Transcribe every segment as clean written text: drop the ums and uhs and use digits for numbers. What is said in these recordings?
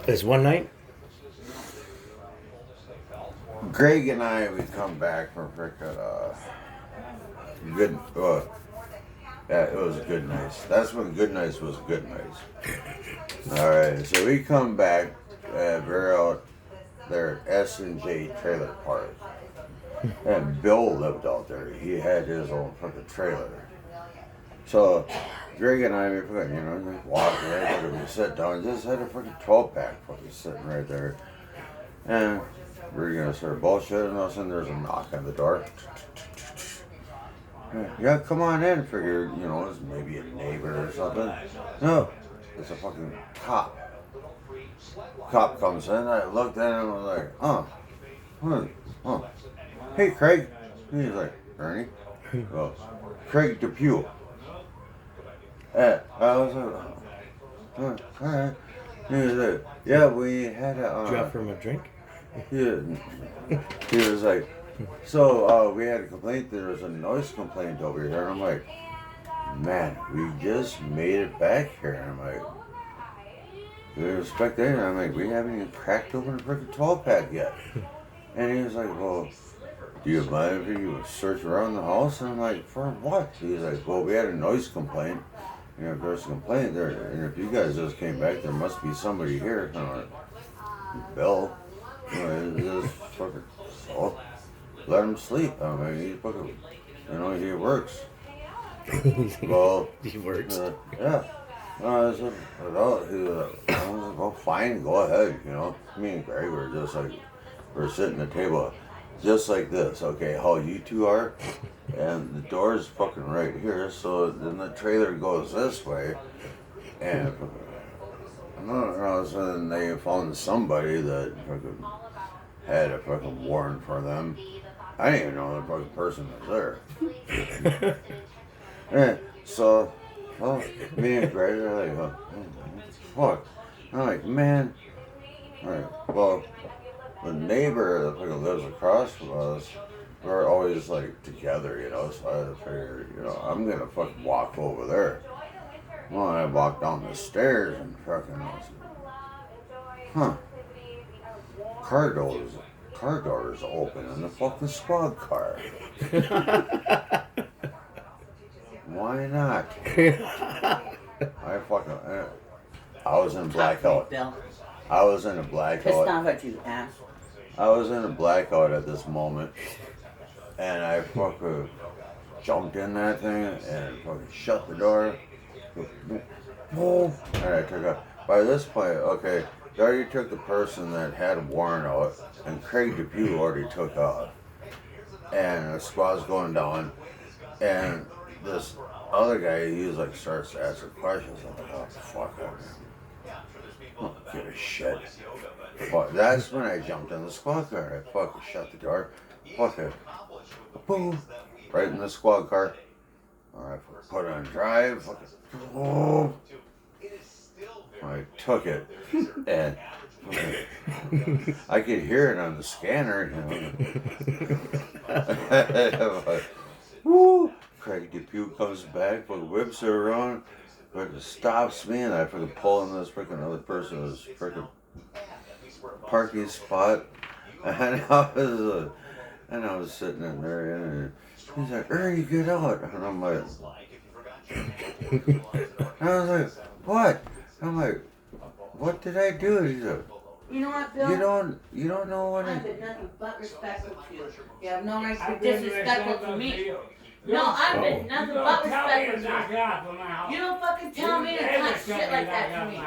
This one night? Greg and I, we come back from frickin' good. Yeah, it was good nights. That's when good nights was good nights. All right, so we come back. We're out there at S&J Trailer Park, and Bill lived out there. He had his own fucking trailer. So Greg and I, we walk right there. We sit down, just had a fucking 12-pack fucking sitting right there, and we're gonna start bullshitting, and all of a sudden there's a knock on the door. Yeah, come on in. Figure, it's maybe a neighbor or something. No, it's a fucking cop. Cop comes in. I looked at him. I was like, oh, hey, Craig. He's like, Ernie. Well, Craig Depew. I was like, all right. He was like, yeah, we had a. Did you offer him a drink? He was like, so we had a complaint. There was a noise complaint over here. And I'm like, man, we just made it back here. And I'm like, we respect that. And I'm like, we haven't even cracked open a freaking 12-pack yet. And he was like, well, do you mind if you search around the house? And I'm like, for what? He's like, well, we had a noise complaint. And if there's a complaint there, and if you guys just came back, there must be somebody here. And I'm like, Bill. Just fucking, so let him sleep. I mean, he fucking, he works. Well, he works. Yeah. I said, well, fine, go ahead. Me and Greg were just like, we're sitting at the table, just like this. Okay, how you two are, and the door's fucking right here. So then the trailer goes this way, and. All of a sudden they found somebody that fucking had a fucking warrant for them. I didn't even know the fucking person was there. And so, me and Greg are like, what the fuck? I'm like, man. Alright, well, the neighbor that fucking lives across from us, we're always like together, so I had to figure, I'm gonna fucking walk over there. Well, I walked down the stairs and fucking car doors open in the fucking squad car. Why not? I was in blackout. I was in a blackout. It's not what you asked. I was in a blackout at this moment, and I fucking jumped in that thing and fucking shut the door. And I took off. By this point, okay, they already took the person that had a warrant out, and Craig Depew already took off. And the squad's going down, and this other guy, he was like, starts asking questions. I'm like, oh, fuck, I don't give a shit. But that's when I jumped in the squad car. I fucking shut the door. Fucking boom, right in the squad car. Alright, put it on drive. Fucking boom. I took it, and I could hear it on the scanner. Like, woo! Craig Depew comes back, fucking whips her around, fucking stops me, and I fucking pull in this freaking other person's freaking parking spot, and I was sitting in there, and he's like, "Ernie, get out!" And I'm like, I was like, "What?" I'm like, "What did I do?" He's like, you know what, Bill? You don't know what I've been nothing but respectful to you. You have no right to be disrespectful to me. No, I've been nothing but respectful to you. You don't fucking tell me to talk shit like that to me.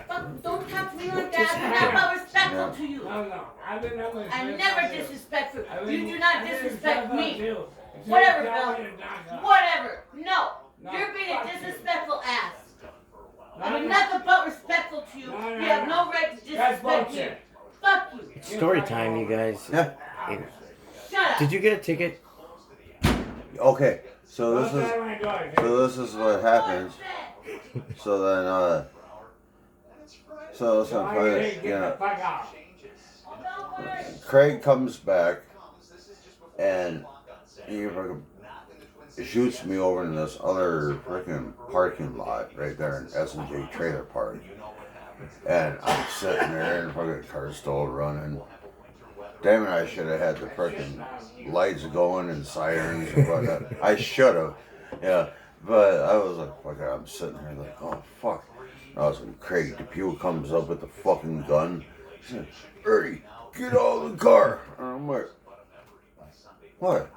Fuck, don't talk to me like that. I'm not but respectful to you. I'm never disrespectful. You do not disrespect me. Whatever, Bill. Whatever. No. You're being a disrespectful ass. I'm nothing but respectful to you. You have no right to disrespect me. Fuck you. It's story time, you guys. Yeah. Shut up. Did you get a ticket? Okay, so this is what happens. So then, Craig comes back, and shoots me over in this other freaking parking lot right there in S&J Trailer Park. And I'm sitting there and the fucking car's still running. Damn it, I should have had the freaking lights going and sirens and whatnot. I should have. Yeah. But I was like, fuck it, I'm sitting here like, oh fuck. And all of a sudden Craig DePew comes up with the fucking gun. He said, Ernie, get out of the car. And I'm like, what?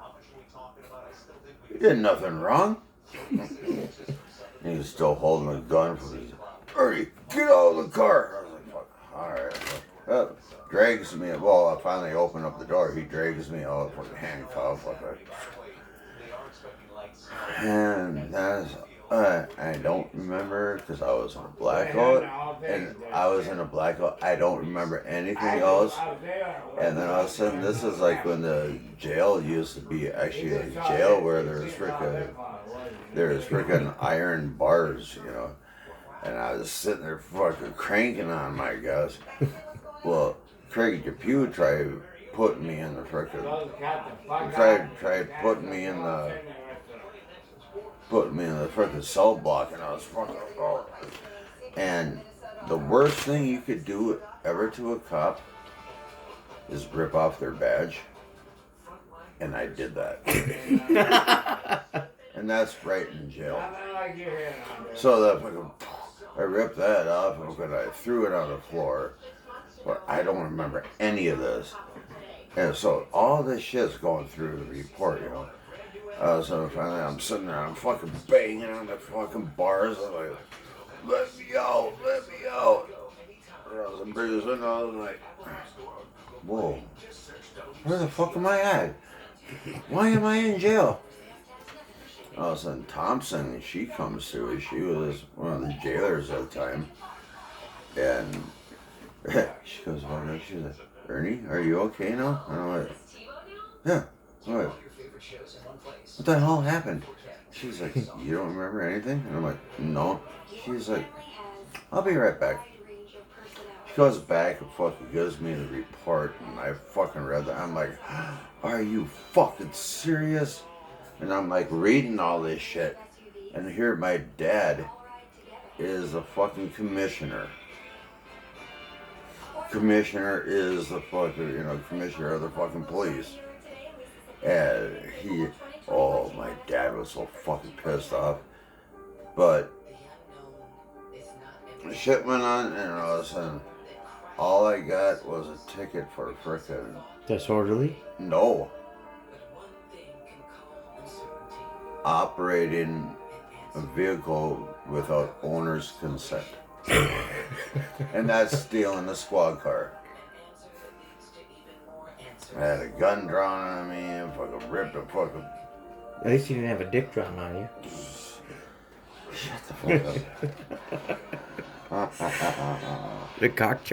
You did nothing wrong. He was still holding the gun for me. Ernie, get out of the car. I was like, fuck, alright. Drags me, well, I finally open up the door. He drags me out for the handcuff. And that's, I don't remember because I was in a blackout. And I was in a blackout. I don't remember anything else. And then all of a sudden, this is like when the jail used to be actually a jail where there's freaking iron bars, you know. And I was sitting there fucking cranking on my gas. Well, Craig DePew tried putting me in the freaking, tried putting me in the freaking cell block, and I was fucking, oh. And the worst thing you could do ever to a cop is rip off their badge. And I did that. And that's right in jail. So that fucking, I ripped that off and I threw it on the floor. But I don't remember any of this. And so all this shit's going through the report, you know. So finally I'm sitting there, I'm fucking banging on the fucking bars. I'm like, let me out, let me out. And I was bruising, I was like, whoa, where the fuck am I at? Why am I in jail? All of a sudden Thompson, she comes through. She was one of the jailers at the time. And she goes, oh, she's like, Ernie, are you okay now? And I'm like, yeah. What? What the hell happened? She's like, you don't remember anything? And I'm like, no. She's like, I'll be right back. She goes back and fucking gives me the report, and I fucking read that. I'm like, are you fucking serious? And I'm like reading all this shit, and here my dad is a fucking commissioner. Commissioner is the fucking, you know, commissioner of the fucking police. And he, oh, my dad was so fucking pissed off. But the shit went on, and all of a sudden, all I got was a ticket for frickin' Disorderly? No. Operating a vehicle without owner's consent. And that's stealing a squad car. I had a gun drawn on me and fucking ripped a fucking... At least you didn't have a dick drawn on you. Shut the fuck up. The cock